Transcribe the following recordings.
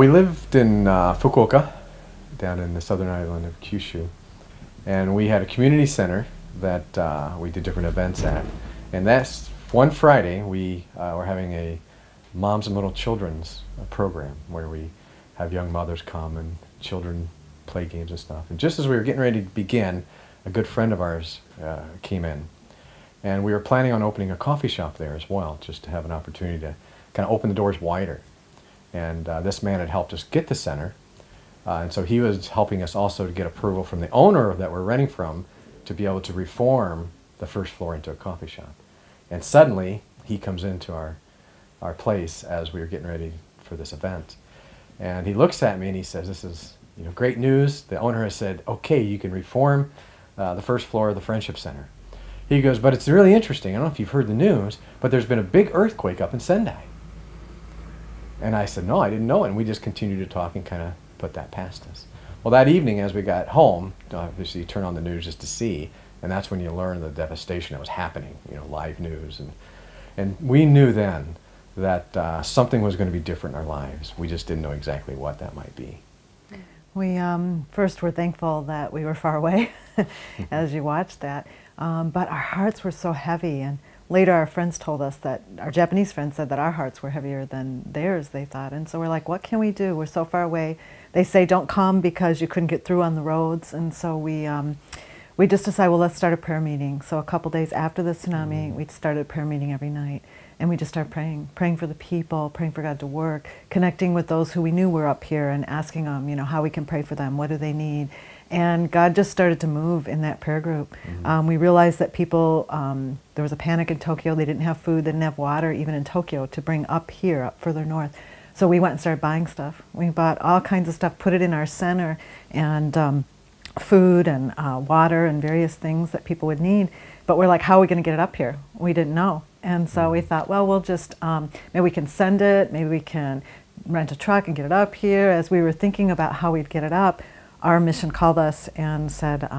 We lived in Fukuoka, down in the southern island of Kyushu, and we had a community center that we did different events at. And that's one Friday we were having a Moms and Little Children's program where we have young mothers come and children play games and stuff. And just as we were getting ready to begin, a good friend of ours came in. And we were planning on opening a coffee shop there as well, just to have an opportunity to kind of open the doors wider. And this man had helped us get the center. And so he was helping us also to get approval from the owner that we're renting from to be able to reform the first floor into a coffee shop. And suddenly, he comes into our place as we were getting ready for this event. And he looks at me and he says, "This is great news. The owner has said, okay, you can reform the first floor of the Friendship Center." He goes, "But it's really interesting. I don't know if you've heard the news, but there's been a big earthquake up in Sendai." And I said, "No, I didn't know it." And we just continued to talk and kind of put that past us. Well, that evening as we got home, obviously you turn on the news just to see, and that's when you learn the devastation that was happening, live news. And we knew then that something was going to be different in our lives. We just didn't know exactly what that might be. We first were thankful that we were far away as you watched that, but our hearts were so heavy, and later our friends told us that, our Japanese friends said that our hearts were heavier than theirs, they thought. And so we're like, what can we do? We're so far away. They say don't come because you couldn't get through on the roads. And so we just decided, well, let's start a prayer meeting. So a couple days after the tsunami, we started a prayer meeting every night. And we just started praying for the people, praying for God to work, connecting with those who we knew were up here and asking them, how we can pray for them, what do they need. And God just started to move in that prayer group. We realized that people, there was a panic in Tokyo. They didn't have food, they didn't have water, even in Tokyo, to bring up here, up further north. So we went and started buying stuff. We bought all kinds of stuff, put it in our center, and food and water and various things that people would need. But we're like, how are we going to get it up here? We didn't know. And so we thought, well, we'll just, maybe we can send it, maybe we can rent a truck and get it up here. As we were thinking about how we'd get it up, our mission called us and said,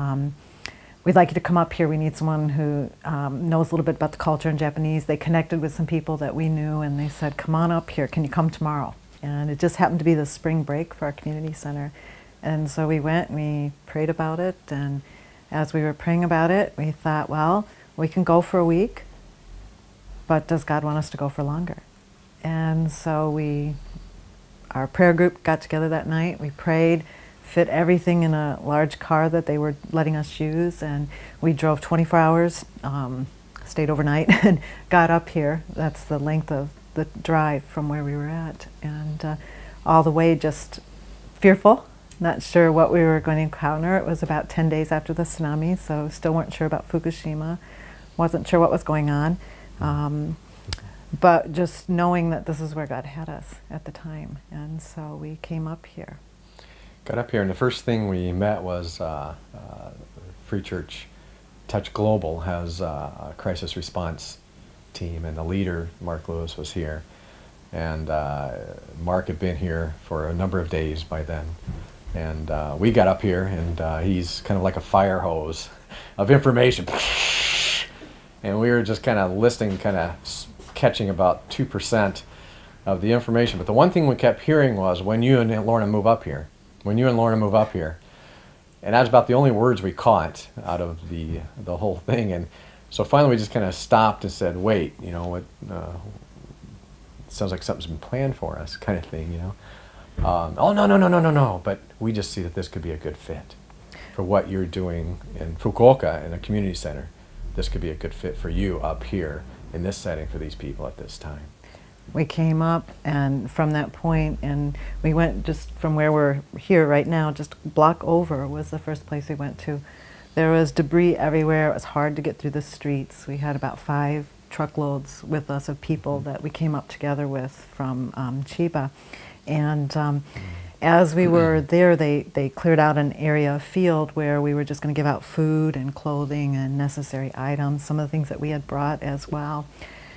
we'd like you to come up here. We need someone who knows a little bit about the culture in Japanese. They connected with some people that we knew, and they said, come on up here. Can you come tomorrow? And it just happened to be the spring break for our community center. And so we went and we prayed about it. And as we were praying about it, we thought, well, we can go for a week, but does God want us to go for longer? And so our prayer group got together that night. We prayed, fit everything in a large car that they were letting us use, and we drove 24 hours, stayed overnight, and got up here. That's the length of the drive from where we were at. And all the way just fearful, not sure what we were going to encounter. It was about 10 days after the tsunami, so still weren't sure about Fukushima, wasn't sure what was going on. But just knowing that this is where God had us at the time. And so we came up here. Got up here, and the first thing we met was Free Church Touch Global has a crisis response team, and the leader, Mark Lewis, was here. And Mark had been here for a number of days by then. And we got up here, and he's kind of like a fire hose of information. And we were just kind of listening, kind of catching about 2% of the information. But the one thing we kept hearing was, when you and Lorna move up here, when you and Lorna move up here. And that was about the only words we caught out of the whole thing. And so finally we just kind of stopped and said, wait, what, sounds like something's been planned for us, kind of thing, oh, no. But we just see that this could be a good fit for what you're doing in Fukuoka in a community center. This could be a good fit for you up here in this setting for these people at this time. We came up, and from that point, and we went just from where we're here right now, just a block over was the first place we went to. There was debris everywhere. It was hard to get through the streets. We had about 5 truckloads with us of people that we came up together with from Chiba. And as we were there, they cleared out an area of field where we were just going to give out food and clothing and necessary items, some of the things that we had brought as well.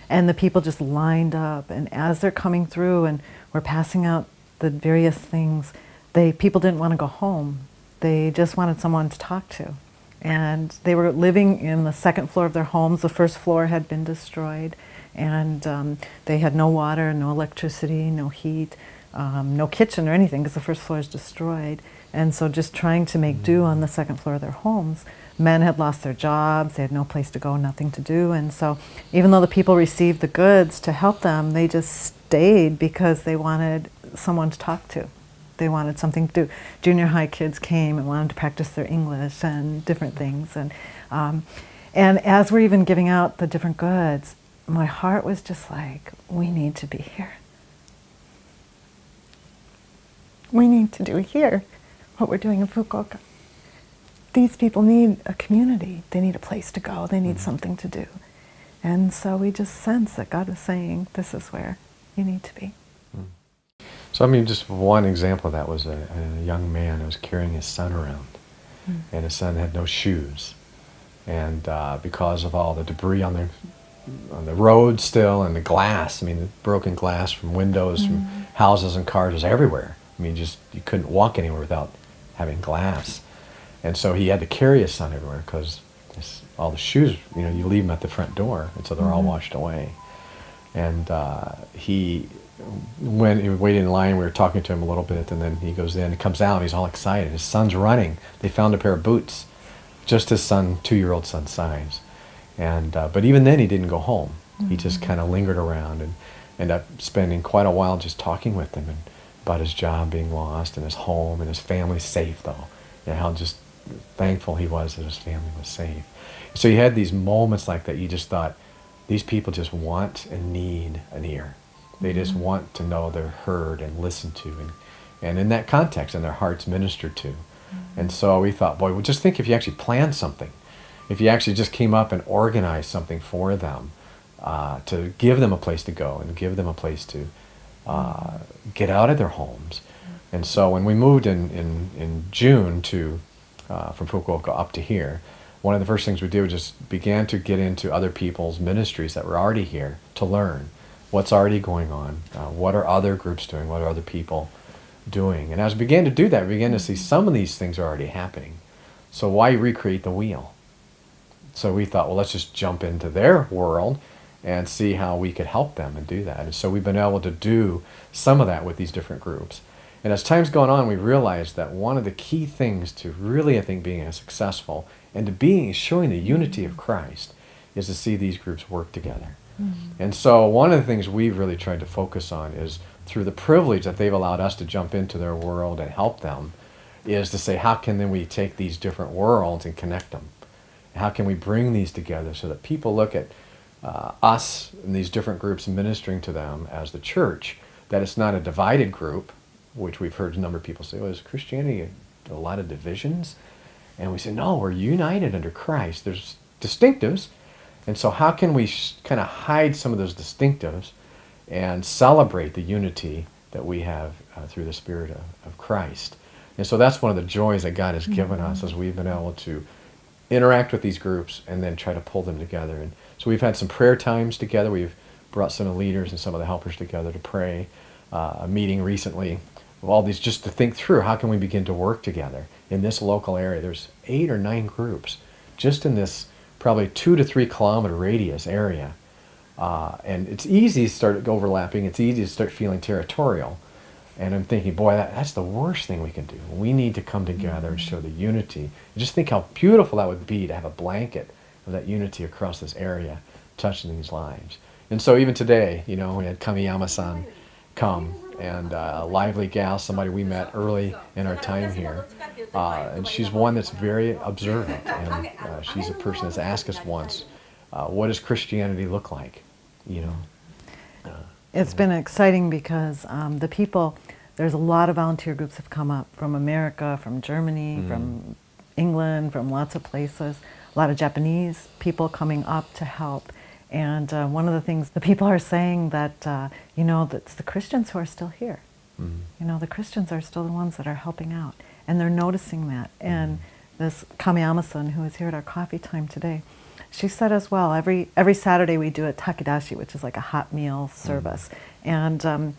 And the people just lined up, and as they're coming through and we're passing out the various things, people didn't want to go home. They just wanted someone to talk to. And they were living in the second floor of their homes. The first floor had been destroyed, and they had no water, no electricity, no heat. no kitchen or anything because the first floor is destroyed. And so just trying to make do on the second floor of their homes. Men had lost their jobs, they had no place to go, nothing to do. And so even though the people received the goods to help them, they just stayed because they wanted someone to talk to. They wanted something to do. Junior high kids came and wanted to practice their English and different things. And as we're even giving out the different goods, my heart was just like, we need to be here. We need to do here what we're doing in Fukuoka. These people need a community. They need a place to go. They need something to do. And so we just sense that God was saying, this is where you need to be. So I mean, just one example of that was a young man who was carrying his son around. And his son had no shoes. And because of all the debris on the road still, and the glass, I mean, the broken glass from windows, from houses and cars was everywhere. I mean, you couldn't walk anywhere without having glass. And so he had to carry his son everywhere because all the shoes, you leave them at the front door, and so they're all washed away. And he waited in line, we were talking to him a little bit, and then he goes in, he comes out, and he's all excited. His son's running. They found a pair of boots, just his son, 2-year-old son's size. And but even then he didn't go home. He just kind of lingered around and ended up spending quite a while just talking with him and about his job being lost and his home and his family safe, though. And how just thankful he was that his family was safe. So you had these moments like that. You just thought, these people just want and need an ear. They just want to know they're heard and listened to, and in that context, and their hearts ministered to. And so we thought, boy, well, just think if you actually planned something, if you actually just came up and organized something for them, to give them a place to go and give them a place to get out of their homes. And so when we moved in June from Fukuoka up to here, one of the first things we did was just began to get into other people's ministries that were already here to learn what's already going on, what are other groups doing, what are other people doing. And as we began to do that, we began to see some of these things are already happening. So why recreate the wheel? So we thought, well, let's just jump into their world and see how we could help them and do that. And so we've been able to do some of that with these different groups. And as time's gone on, we realized that one of the key things to really, I think, being successful and to showing the unity of Christ is to see these groups work together. And so one of the things we've really tried to focus on is through the privilege that they've allowed us to jump into their world and help them, is to say, how can then we take these different worlds and connect them? How can we bring these together so that people look at us and these different groups ministering to them as the church, that it's not a divided group, which we've heard a number of people say, well, is Christianity a lot of divisions? And we say, no, we're united under Christ. There's distinctives. And so how can we kind of hide some of those distinctives and celebrate the unity that we have through the Spirit of Christ? And so that's one of the joys that God has given us, as we've been able to interact with these groups and then try to pull them together. And so we've had some prayer times together. We've brought some of the leaders and some of the helpers together to pray. A meeting recently of all these, just to think through how can we begin to work together in this local area. There's 8 or 9 groups just in this probably 2 to 3 kilometer radius area. And it's easy to start overlapping. It's easy to start feeling territorial. And I'm thinking, boy, that's the worst thing we can do. We need to come together and show the unity. And just think how beautiful that would be to have a blanket of that unity across this area, touching these lives. And so even today, we had Kamiyama-san come, and a lively gal, somebody we met early in our time here. And she's one that's very observant, and she's a person that's asked us once, what does Christianity look like? It's been exciting because the people, there's a lot of volunteer groups have come up from America, from Germany, from England, from lots of places, a lot of Japanese people coming up to help. And one of the things the people are saying that, that's the Christians who are still here. The Christians are still the ones that are helping out. And they're noticing that. And this Kamiyama-san, who is here at our coffee time today, she said as well, every Saturday we do a takidashi, which is like a hot meal service. And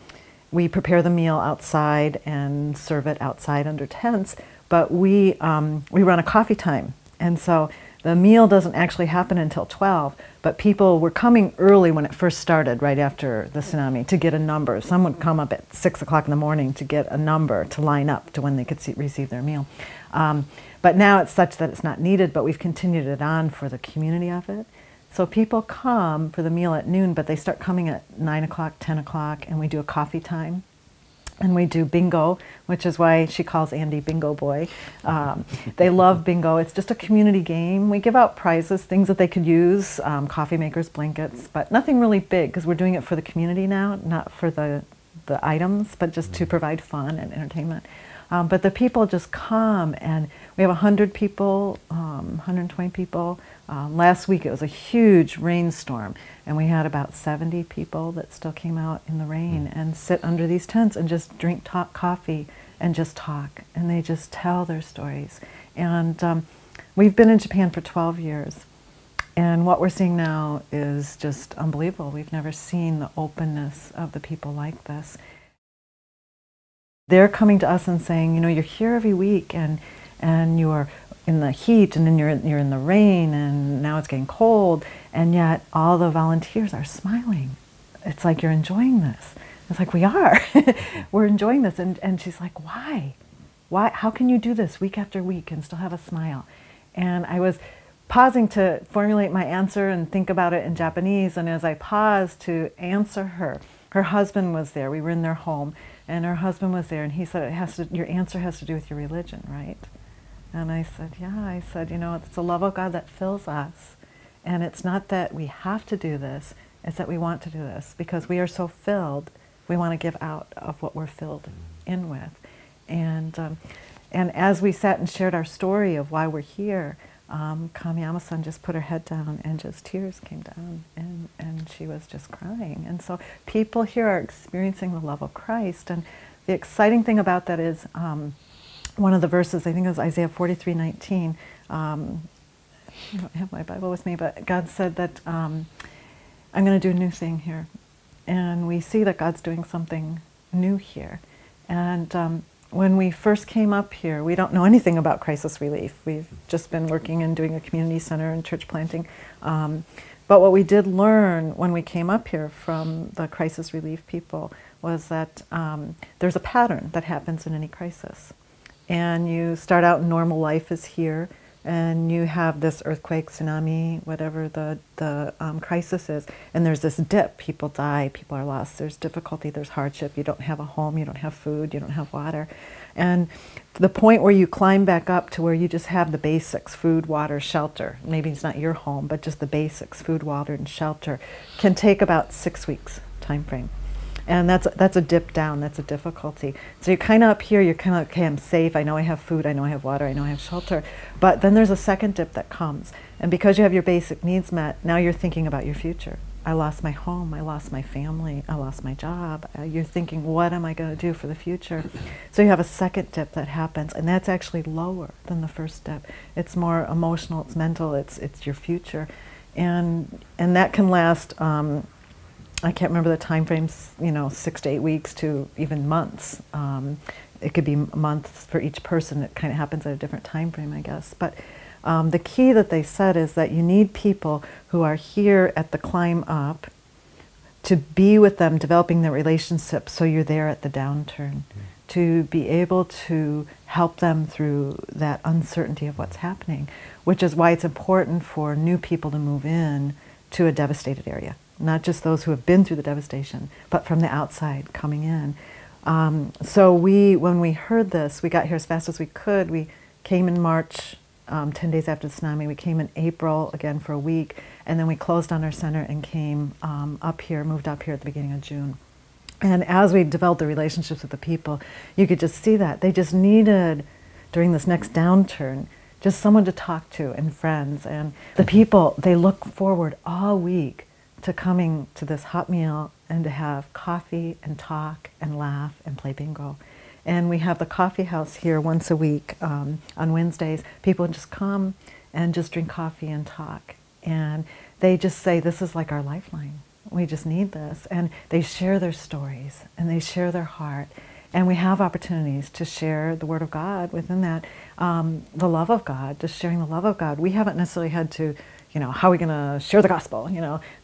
we prepare the meal outside and serve it outside under tents. But we run a coffee time. And so The meal doesn't actually happen until 12, but people were coming early when it first started, right after the tsunami, to get a number. Some would come up at 6 o'clock in the morning to get a number to line up to when they could receive their meal. But now it's such that it's not needed, but we've continued it on for the community of it. So people come for the meal at noon, but they start coming at 9 o'clock, 10 o'clock, and we do a coffee time. And we do bingo, which is why she calls Andy Bingo Boy. They love bingo. It's just a community game. We give out prizes, things that they could use, coffee makers, blankets, but nothing really big, because we're doing it for the community now, not for the items, but just to provide fun and entertainment. But the people just come, and we have 100 people, 120 people. Last week it was a huge rainstorm, and we had about 70 people that still came out in the rain and sit under these tents and just drink coffee and just talk, and they just tell their stories. And we've been in Japan for 12 years, and what we're seeing now is just unbelievable. We've never seen the openness of the people like this. They're coming to us and saying, you know, you're here every week, and you're in the heat, and then you're in the rain, and now it's getting cold, and yet all the volunteers are smiling. It's like, you're enjoying this. It's like, we are. We're enjoying this. And she's like, why? How can you do this week after week and still have a smile? And I was pausing to formulate my answer and think about it in Japanese, and as I paused to answer her, her husband was there. We were in their home, and her husband was there, and he said, your answer has to do with your religion, right? And I said, yeah. I said, you know, it's the love of God that fills us. And it's not that we have to do this, it's that we want to do this. Because we are so filled, we want to give out of what we're filled in with. And as we sat and shared our story of why we're here, Kamiyama-san just put her head down, and just tears came down, and she was just crying. And so people here are experiencing the love of Christ. And the exciting thing about that is, one of the verses, I think it was Isaiah 43:19. I don't have my Bible with me, but God said that I'm going to do a new thing here. And we see that God's doing something new here. And when we first came up here, we don't know anything about crisis relief. We've just been working and doing a community center and church planting. But what we did learn when we came up here from the crisis relief people was that there's a pattern that happens in any crisis. And you start out, normal life is here, and you have this earthquake, tsunami, whatever the crisis is, and there's this dip. People die, people are lost, there's difficulty, there's hardship, you don't have a home, you don't have food, you don't have water. And the point where you climb back up to where you just have the basics, food, water, shelter, maybe it's not your home, but just the basics, food, water, and shelter, can take about 6 weeks time frame. And that's a dip down, that's a difficulty. So you're kind of up here, you're kind of, okay, I'm safe, I know I have food, I know I have water, I know I have shelter. But then there's a second dip that comes. And because you have your basic needs met, now you're thinking about your future. I lost my home, I lost my family, I lost my job. You're thinking, what am I going to do for the future? So you have a second dip that happens, and that's actually lower than the first dip. It's more emotional, it's mental, it's your future. And that can last, I can't remember the time frames, 6 to 8 weeks to even months. It could be months for each person. It kind of happens at a different time frame, I guess. But the key that they said is that you need people who are here at the climb up to be with them, developing their relationship, so you're there at the downturn, to be able to help them through that uncertainty of what's happening, which is why it's important for new people to move in to a devastated area. Not just those who have been through the devastation, but from the outside coming in. So when we heard this, we got here as fast as we could. We came in March, 10 days after the tsunami. We came in April again for a week, and then we closed on our center and came up here, moved up here at the beginning of June. And as we developed the relationships with the people, you could just see that. They just needed, during this next downturn, just someone to talk to and friends. And the people, they look forward all week to coming to this hot meal and to have coffee and talk and laugh and play bingo. And we have the coffee house here once a week on Wednesdays. People just come and just drink coffee and talk. And they just say, this is like our lifeline. We just need this. And they share their stories and they share their heart. And we have opportunities to share the Word of God within that, the love of God, just sharing the love of God. We haven't necessarily had to, how are we going to share the gospel?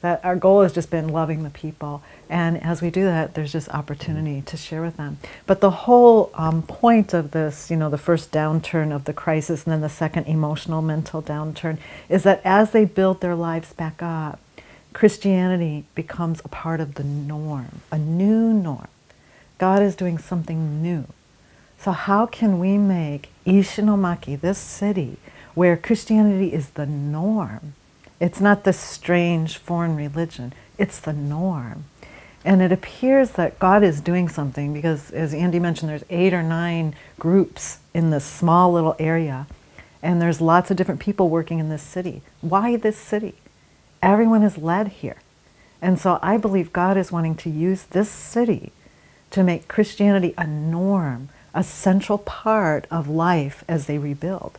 That our goal has just been loving the people. And as we do that, there's just opportunity to share with them. But the whole point of this, the first downturn of the crisis and then the second emotional, mental downturn, is that as they build their lives back up, Christianity becomes a part of the norm, a new norm. God is doing something new. So how can we make Ishinomaki, this city, where Christianity is the norm? It's not this strange foreign religion, it's the norm. And it appears that God is doing something because, as Andy mentioned, there's 8 or 9 groups in this small little area. And there's lots of different people working in this city. Why this city? Everyone is led here. And so I believe God is wanting to use this city to make Christianity a norm, a central part of life as they rebuild.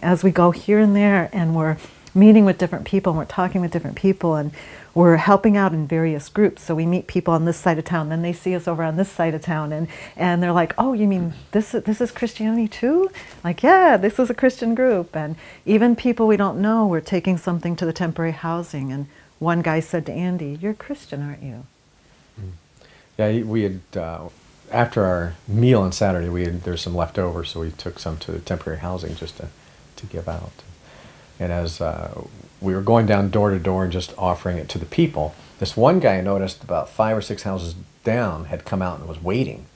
As we go here and there and we're meeting with different people and we're talking with different people and we're helping out in various groups. So we meet people on this side of town, then they see us over on this side of town and they're like, oh, you mean this is Christianity too? Like, yeah, this is a Christian group. And even people we don't know, we're taking something to the temporary housing. And one guy said to Andy, you're a Christian, aren't you? Yeah, we had, after our meal on Saturday, there's some leftovers, so we took some to temporary housing just to give out. And as we were going down door to door and just offering it to the people, this one guy I noticed about 5 or 6 houses down had come out and was waiting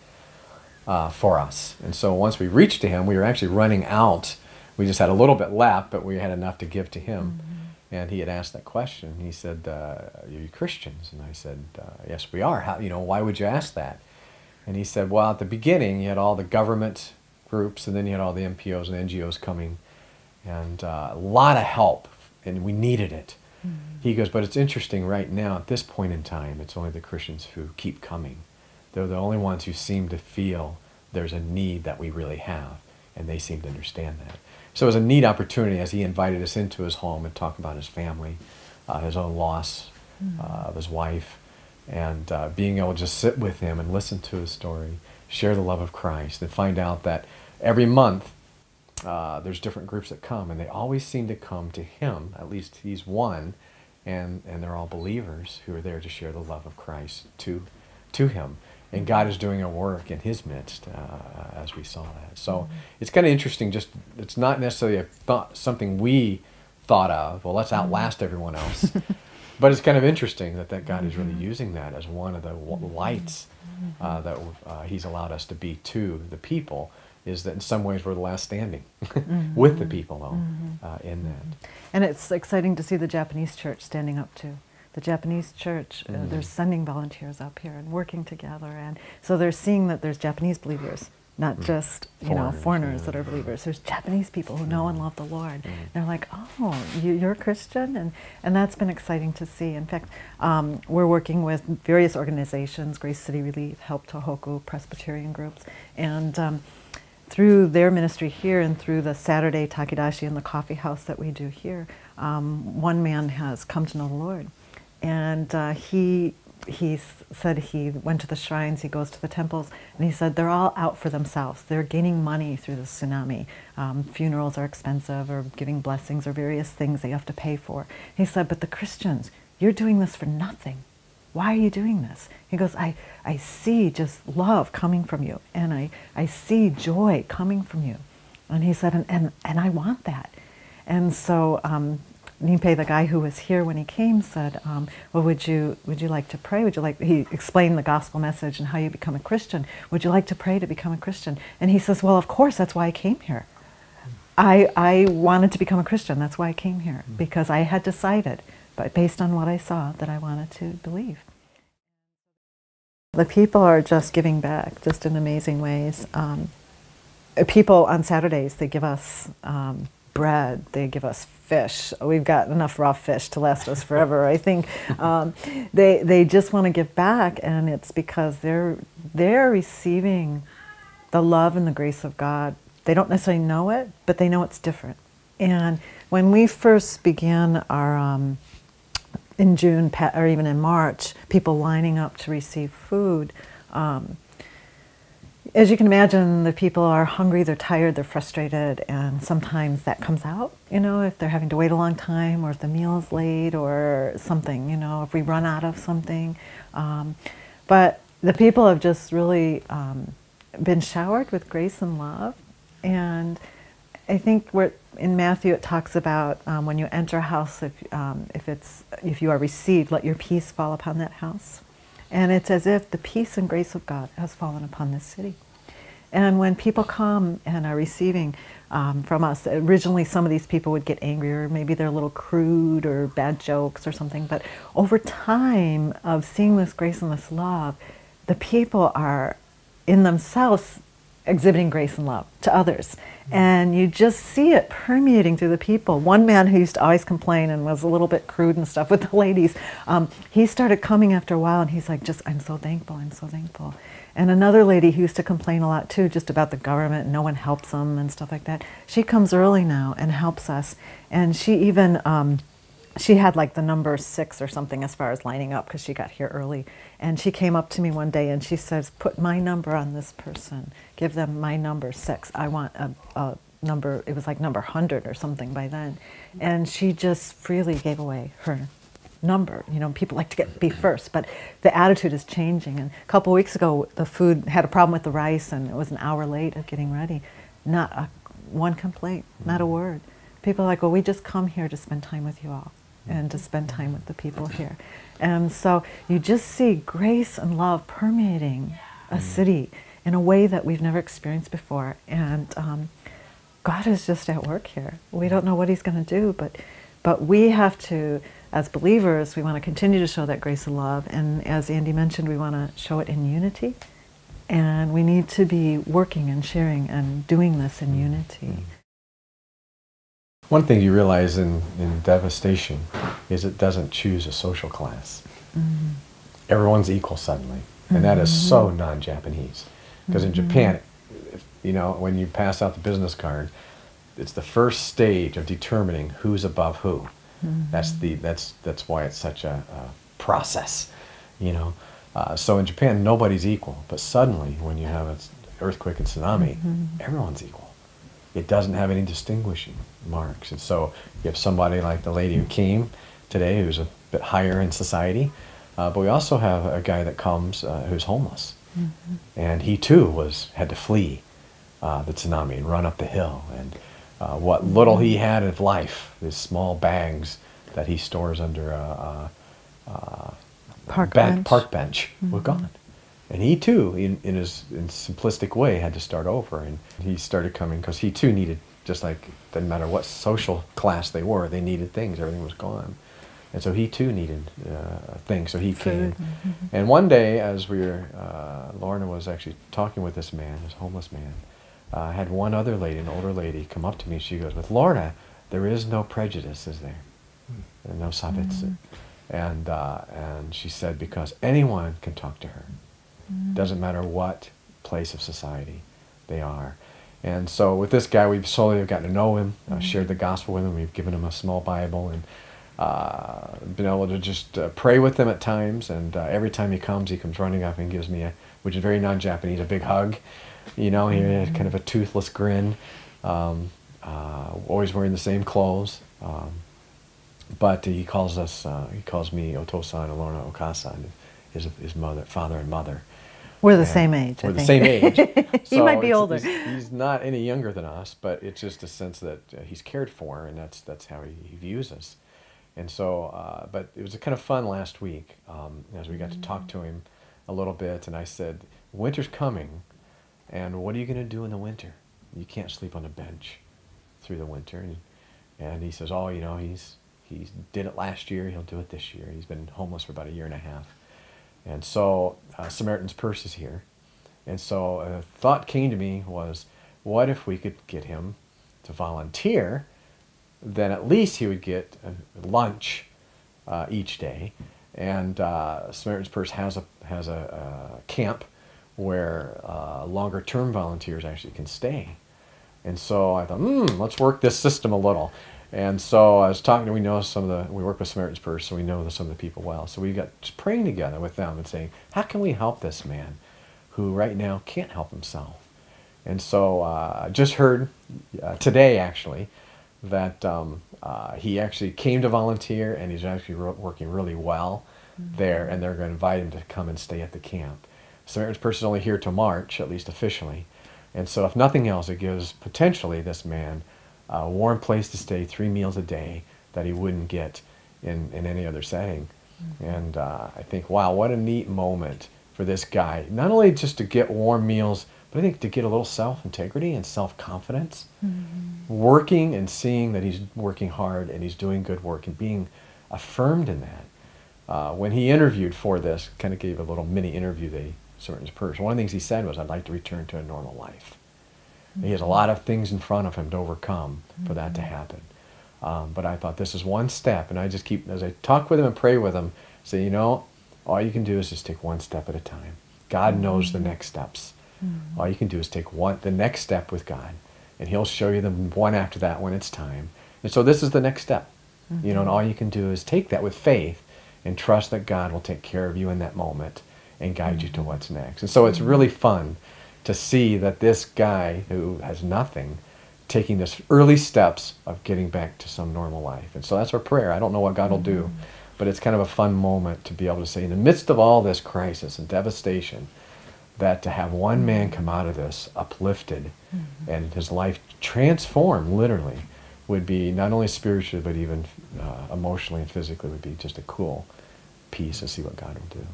for us. And so once we reached to him, we were actually running out. We just had a little bit left, but we had enough to give to him. Mm-hmm. And he had asked that question. He said, are you Christians? And I said, yes, we are. How, why would you ask that? And he said, well, at the beginning, you had all the government groups, and then you had all the MPOs and NGOs coming, and a lot of help, and we needed it. Mm-hmm. He goes, but it's interesting right now, at this point in time, it's only the Christians who keep coming. They're the only ones who seem to feel there's a need that we really have, and they seem to understand that. So it was a neat opportunity as he invited us into his home and talked about his family, his own loss of his wife, and being able to just sit with him and listen to his story, share the love of Christ, and find out that every month there's different groups that come, and they always seem to come to him. At least he's one, and they're all believers who are there to share the love of Christ to him. And God is doing a work in his midst as we saw that. So it's kind of interesting. Just it's not necessarily something we thought of. Well, let's outlast everyone else. But it's kind of interesting that God is really using that as one of the lights that he's allowed us to be to the people. Is that in some ways we're the last standing with the people, though, in that. And it's exciting to see the Japanese church standing up too. The Japanese church, they're sending volunteers up here and working together, and so they're seeing that there's Japanese believers, not just foreigners that are believers. There's Japanese people who know and love the Lord. They're like, oh, you're a Christian, and that's been exciting to see. In fact, we're working with various organizations, Grace City Relief, Help Tohoku, Presbyterian groups, and through their ministry here and through the Saturday Takidashi and the coffee house that we do here, one man has come to know the Lord. And he said he went to the shrines, he goes to the temples, and he said they're all out for themselves. They're gaining money through the tsunami. Funerals are expensive, or giving blessings, or various things they have to pay for. He said, but the Christians, you're doing this for nothing. Why are you doing this? He goes, I see just love coming from you, and I see joy coming from you. And he said, and I want that. And so Nipe, the guy who was here when he came, said, well, would you like to pray? He explained the gospel message and how you become a Christian. Would you like to pray to become a Christian? And he says, well, of course, that's why I came here. I wanted to become a Christian. That's why I came here, because I had decided, but based on what I saw, that I wanted to believe. The people are just giving back, just in amazing ways. People on Saturdays, they give us bread, they give us fish. We've got enough raw fish to last us forever, I think. They just want to give back, and it's because they're receiving the love and the grace of God. They don't necessarily know it, but they know it's different. And when we first began our, in June, or even in March, people lining up to receive food, as you can imagine, the people are hungry, they're tired, they're frustrated, and sometimes that comes out, you know, if they're having to wait a long time, or if the meal is late, or something, you know, if we run out of something. But the people have just really been showered with grace and love. And I think in Matthew it talks about when you enter a house, if you are received, let your peace fall upon that house. And it's as if the peace and grace of God has fallen upon this city. And when people come and are receiving from us, originally some of these people would get angry, or maybe they're a little crude or bad jokes or something, but over time of seeing this grace and this love, the people are in themselves exhibiting grace and love to others. And you just see it permeating through the people. One man who used to always complain and was a little bit crude and stuff with the ladies, he started coming after a while, and he's like, I'm so thankful, I'm so thankful. And another lady who used to complain a lot too, just about the government, and no one helps them and stuff like that, she comes early now and helps us. And she even, she had like the number 6 or something as far as lining up, because she got here early. And she came up to me one day and she says, put my number on this person. Give them my number 6. I want a number, it was like number 100 or something by then. And she just freely gave away her number. You know, people like to be first, but the attitude is changing. And a couple of weeks ago, the food had a problem with the rice, and it was an hour late of getting ready. Not one complaint, not a word. People are like, well, we just come here to spend time with you all, and to spend time with the people here. And so you just see grace and love permeating a city in a way that we've never experienced before. And God is just at work here. We don't know what He's going to do, but we have to, as believers, we want to continue to show that grace and love. And as Andy mentioned, we want to show it in unity. And we need to be working and sharing and doing this in unity. One thing you realize in devastation is it doesn't choose a social class. Everyone's equal suddenly. And that is so non-Japanese. Because in Japan, you know, when you pass out the business card, it's the first stage of determining who's above who. That's why it's such a process, you know. So in Japan, nobody's equal. But suddenly, when you have an earthquake and tsunami, everyone's equal. It doesn't have any distinguishing marks. And so you have somebody like the lady who came today who's a bit higher in society, but we also have a guy that comes who's homeless. And he too had to flee the tsunami and run up the hill. And what little he had of life, his small bags that he stores under a park bench were gone. And he too, in his simplistic way, had to start over. And he started coming because he too needed, just like, didn't matter what social class they were, they needed things. Everything was gone. And so he too needed things, so he came. And one day, as we were, Lorna was actually talking with this man, this homeless man, I had one other lady, an older lady, come up to me. She goes, with Lorna, there is no prejudice, is there? And no sabetsu. And she said, because anyone can talk to her. Doesn't matter what place of society they are. And so with this guy, we've slowly gotten to know him, shared the gospel with him. We've given him a small Bible, and been able to just pray with him at times. And every time he comes running up and gives me which is very non-Japanese, a big hug. You know, he had kind of a toothless grin, always wearing the same clothes. But he calls me Otosan and Lorna Okasan, his mother, father and mother. We're the same age, I think. We're the same age. He might be older. He's not any younger than us, but it's just a sense that he's cared for, and that's how he views us. And so, but it was kind of fun last week as we got to talk to him a little bit, and I said, winter's coming, and what are you going to do in the winter? You can't sleep on a bench through the winter. And he says, oh, you know, he did it last year, he'll do it this year. He's been homeless for about 1.5 years. And so Samaritan's Purse is here. And so a thought came to me was, what if we could get him to volunteer? Then at least he would get lunch each day. And Samaritan's Purse has a camp where longer-term volunteers actually can stay. And so I thought, let's work this system a little. And so I was talking, we work with Samaritan's Purse, so we know some of the people well. So we got just praying together with them and saying, how can we help this man who right now can't help himself. And so I just heard today, actually, that he actually came to volunteer, and he's actually working really well there, and they're going to invite him to come and stay at the camp. Samaritan's Purse is only here till March, at least officially. And so if nothing else, it gives potentially this man a warm place to stay, 3 meals a day that he wouldn't get in any other setting. And I think, wow, what a neat moment for this guy. Not only just to get warm meals, but I think to get a little self-integrity and self-confidence. Working and seeing that he's working hard and he's doing good work and being affirmed in that. When he interviewed for this, kind of gave a little mini interview, the Samaritan's Purse, one of the things he said was, I'd like to return to a normal life. He has a lot of things in front of him to overcome for that to happen. But I thought this is one step, and I just keep, as I talk with him and pray with him, say, you know, all you can do is just take one step at a time. God knows the next steps. All you can do is take the next step with God, and He'll show you the one after that when it's time. And so this is the next step. You know, and all you can do is take that with faith and trust that God will take care of you in that moment and guide you to what's next. And so it's really fun to see that this guy who has nothing taking this early steps of getting back to some normal life. And so that's our prayer. I don't know what God will do, but it's kind of a fun moment to be able to say, in the midst of all this crisis and devastation, that to have one man come out of this uplifted and his life transformed, literally, would be not only spiritually, but even emotionally and physically, would be just a cool piece to see what God will do.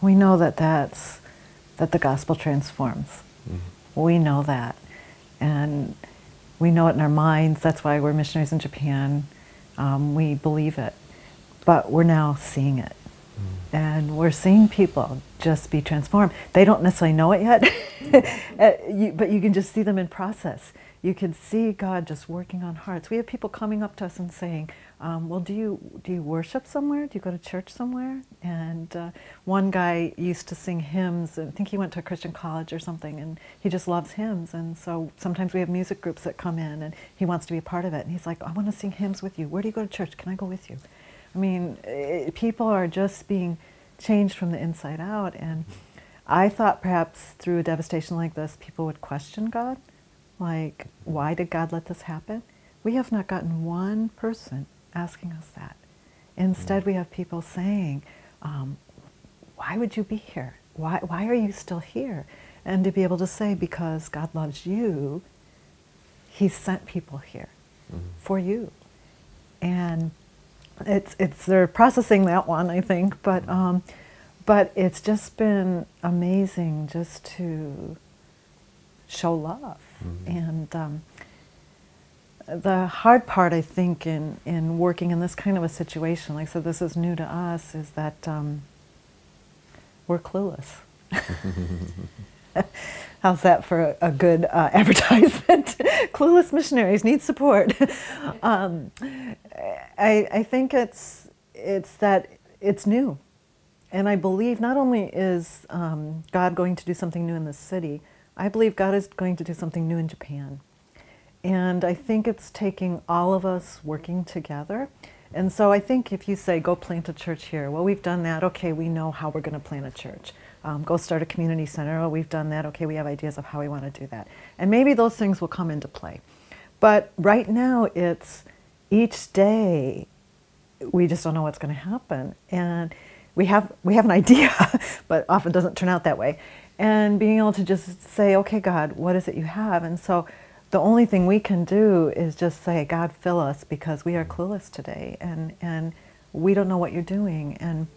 We know that the gospel transforms. We know that. And we know it in our minds. That's why we're missionaries in Japan. We believe it. But we're now seeing it. And we're seeing people just be transformed. They don't necessarily know it yet, but you can just see them in process. You can see God just working on hearts. We have people coming up to us and saying, well, do you worship somewhere? Do you go to church somewhere? And one guy used to sing hymns. I think he went to a Christian college or something, and he just loves hymns. And so sometimes we have music groups that come in, and he wants to be a part of it. And he's like, I want to sing hymns with you. Where do you go to church? Can I go with you? I mean, people are just being changed from the inside out. And I thought perhaps through a devastation like this, people would question God. Like, why did God let this happen? We have not gotten one person asking us that. Instead, we have people saying, why would you be here? Why are you still here? And to be able to say, because God loves you, He sent people here for you. And they're processing that one, I think, but it's just been amazing just to show love. And the hard part, I think, in working in this kind of a situation, like I said, this is new to us, is that we're clueless. How's that for a good advertisement? Clueless missionaries need support. I think it's that it's new. And I believe not only is God going to do something new in this city, I believe God is going to do something new in Japan. And I think it's taking all of us working together. And so I think if you say, go plant a church here, well, we've done that. Okay, we know how we're going to plant a church. Go start a community center. Oh, we've done that. Okay, we have ideas of how we want to do that. And maybe those things will come into play. But right now, it's each day, we just don't know what's going to happen. And we have an idea, but often doesn't turn out that way. And being able to just say, okay, God, what is it you have? And so the only thing we can do is just say, God, fill us, because we are clueless today, and we don't know what you're doing. And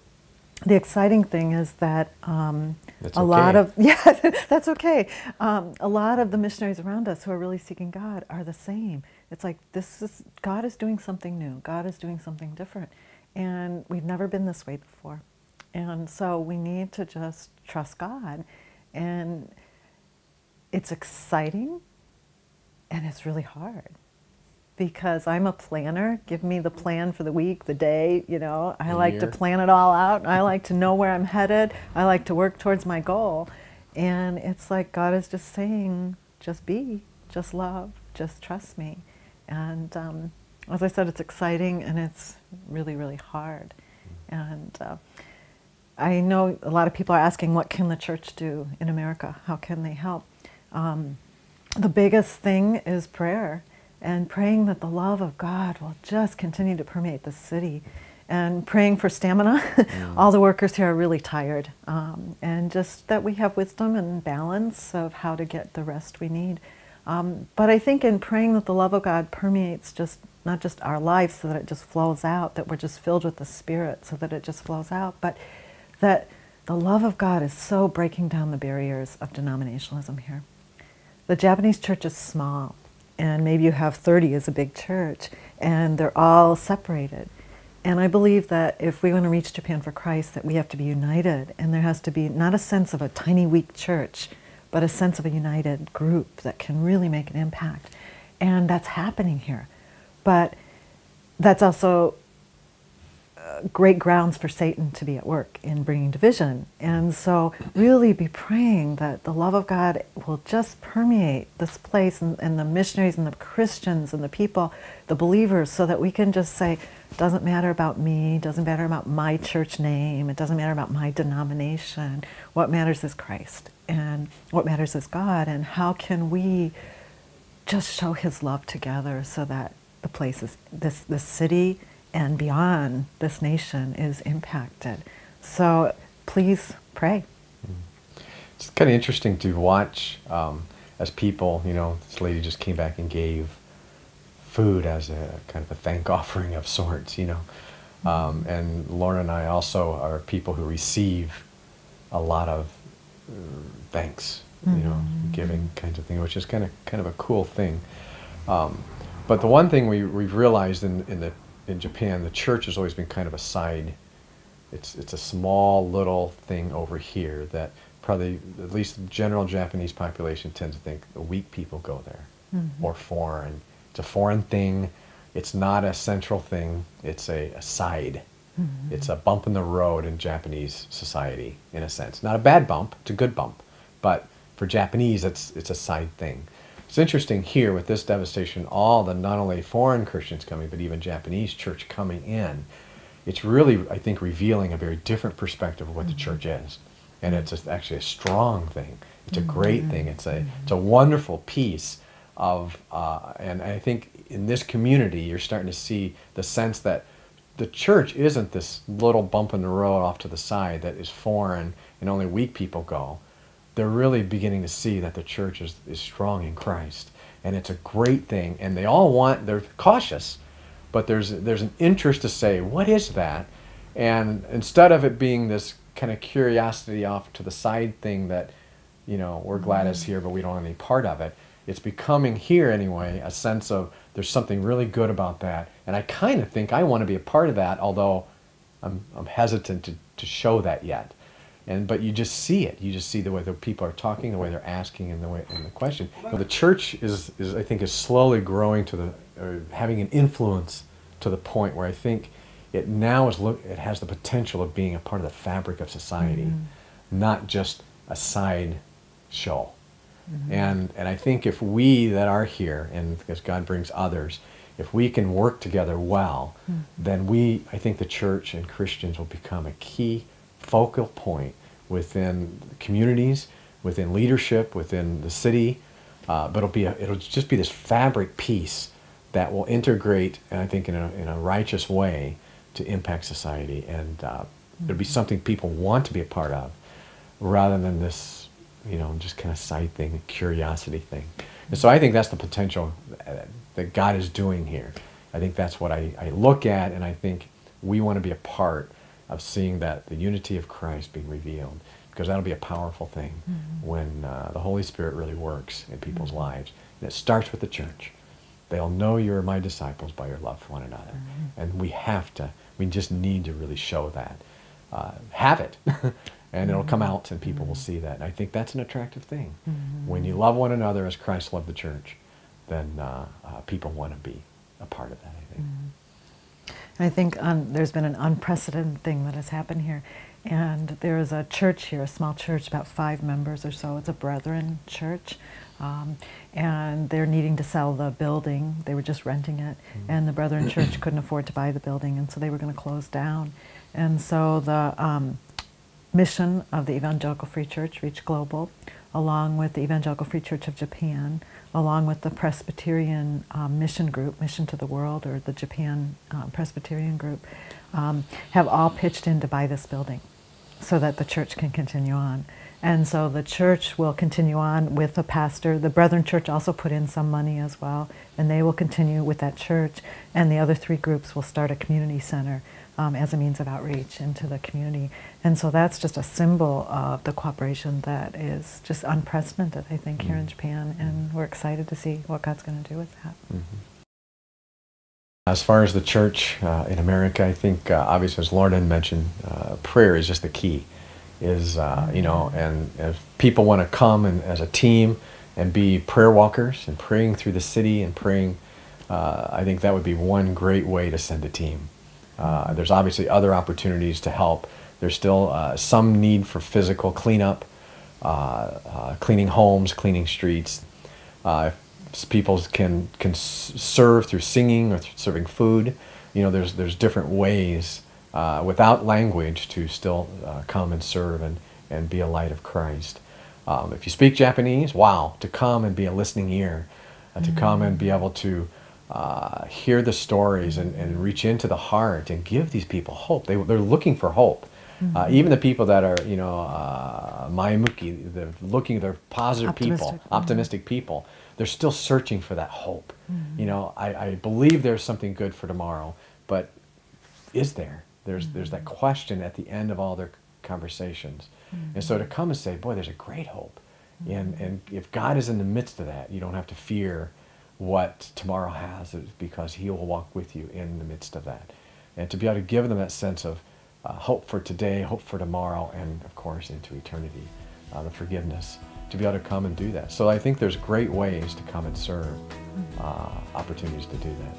the exciting thing is that lot of, yeah, that's okay. A lot of the missionaries around us who are really seeking God are the same. It's like, God is doing something new. God is doing something different. And we've never been this way before. And so we need to just trust God. And it's exciting, and it's really hard, because I'm a planner. Give me the plan for the week, the day, you know. I like to plan it all out. I like to know where I'm headed. I like to work towards my goal. And it's like God is just saying, just be, just love, just trust me. And as I said, it's exciting, and it's really, really hard. And I know a lot of people are asking, what can the church do in America? How can they help? The biggest thing is prayer, and praying that the love of God will just continue to permeate the city, and praying for stamina. All the workers here are really tired, and just that we have wisdom and balance of how to get the rest we need. But I think in praying that the love of God permeates not just our lives so that it just flows out, that we're just filled with the Spirit so that it just flows out, but that the love of God is so breaking down the barriers of denominationalism here. The Japanese church is small, and maybe you have 30 as a big church, and they're all separated. And I believe that if we want to reach Japan for Christ, that we have to be united, and there has to be not a sense of a tiny, weak church, but a sense of a united group that can really make an impact. And that's happening here. But that's also great grounds for Satan to be at work in bringing division. And so really be praying that the love of God will just permeate this place, and the missionaries and the Christians and the people, the believers, so that we can just say, it doesn't matter about me, it doesn't matter about my church name, it doesn't matter about my denomination. What matters is Christ, and what matters is God, and how can we just show His love together so that the place is, this city and beyond this nation is impacted. So please pray. It's kind of interesting to watch as people, this lady just came back and gave food as a kind of a thank offering of sorts, and Lorna and I also are people who receive a lot of thanks, giving kinds of thing, which is kind of a cool thing. But the one thing we've realized in Japan, the church has always been kind of a side. It's a small little thing over here that probably at least the general Japanese population tends to think the weak people go there, or foreign. It's a foreign thing. It's not a central thing. It's a side. It's a bump in the road in Japanese society, in a sense. Not a bad bump. It's a good bump, but for Japanese, it's a side thing. It's interesting here with this devastation, all the not only foreign Christians coming, but even Japanese church coming in. It's really, I think, revealing a very different perspective of what the church is. And it's actually a strong thing. It's a great thing. It's a wonderful piece of, and I think in this community, you're starting to see the sense that the church isn't this little bump in the road off to the side that is foreign and only weak people go. They're really beginning to see that the church is strong in Christ, and it's a great thing. And they all they're cautious, but there's an interest to say, what is that? And instead of it being this kind of curiosity off to the side thing that, we're glad it's here, but we don't want any part of it, it's becoming here anyway a sense of there's something really good about that. And I kind of think I want to be a part of that, although I'm hesitant to show that yet. But you just see it. You just see the way the people are talking, the way they're asking, and the question. The church is I think is slowly growing to having an influence to the point where I think it now it has the potential of being a part of the fabric of society, not just a side show. And I think if we that are here, and because God brings others, if we can work together well, then I think the church and Christians will become a key focal point within communities, within leadership, within the city. But it'll just be this fabric piece that will integrate, and I think in a righteous way, to impact society, and it'll be something people want to be a part of, rather than this, just kind of side thing, a curiosity thing. And so I think that's the potential that God is doing here. I think that's what I look at, and I think we want to be a part of seeing that the unity of Christ being revealed, because that'll be a powerful thing when the Holy Spirit really works in people's lives. And it starts with the church. They'll know you're my disciples by your love for one another. And we just need to really show that. Have it. And it'll come out and people will see that. And I think that's an attractive thing. When you love one another as Christ loved the church, then people want to be a part of that, I think. And I think there's been an unprecedented thing that has happened here. And there is a church here, a small church, about 5 members or so. It's a Brethren church. And they're needing to sell the building. They were just renting it. And the Brethren church couldn't afford to buy the building, and so they were going to close down. And so mission of the Evangelical Free Church, Reach Global, along with the Evangelical Free Church of Japan, along with the Presbyterian Mission Group, Mission to the World, or the Japan Presbyterian Group, have all pitched in to buy this building so that the church can continue on. And so the church will continue on with the pastor. The Brethren Church also put in some money as well, and they will continue with that church. And the other three groups will start a community center as a means of outreach into the community. And so that's just a symbol of the cooperation that is just unprecedented, I think, here in Japan. And we're excited to see what God's going to do with that. As far as the church in America, I think, obviously, as Lorna mentioned, prayer is just the key. You know, and if people want to come and as a team and be prayer walkers and praying through the city and praying, I think that would be one great way to send a team. There's obviously other opportunities to help. There's still some need for physical cleanup, cleaning homes, cleaning streets. If people can serve through singing or through serving food. You know, there's different ways without language to still come and serve and be a light of Christ. If you speak Japanese, wow, to come and be a listening ear, to come and be able to hear the stories and reach into the heart and give these people hope. They're looking for hope. Even the people that are, you know, maemuki, they're positive people, optimistic people, they're still searching for that hope. You know, I believe there's something good for tomorrow, but is there? There's that question at the end of all their conversations. And so to come and say, boy, there's a great hope. And if God is in the midst of that, you don't have to fear what tomorrow has, because He will walk with you in the midst of that. And to be able to give them that sense of hope for today, hope for tomorrow, and of course into eternity, the forgiveness, to be able to come and do that. So I think there's great ways to come and serve, opportunities to do that.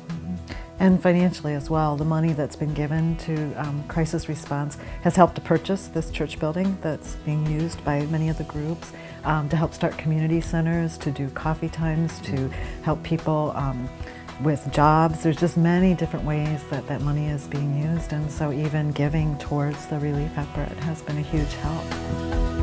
And financially as well, the money that's been given to crisis response has helped to purchase this church building that's being used by many of the groups, to help start community centers, to do coffee times, to help people with jobs. There's just many different ways that that money is being used, and so even giving towards the relief effort has been a huge help.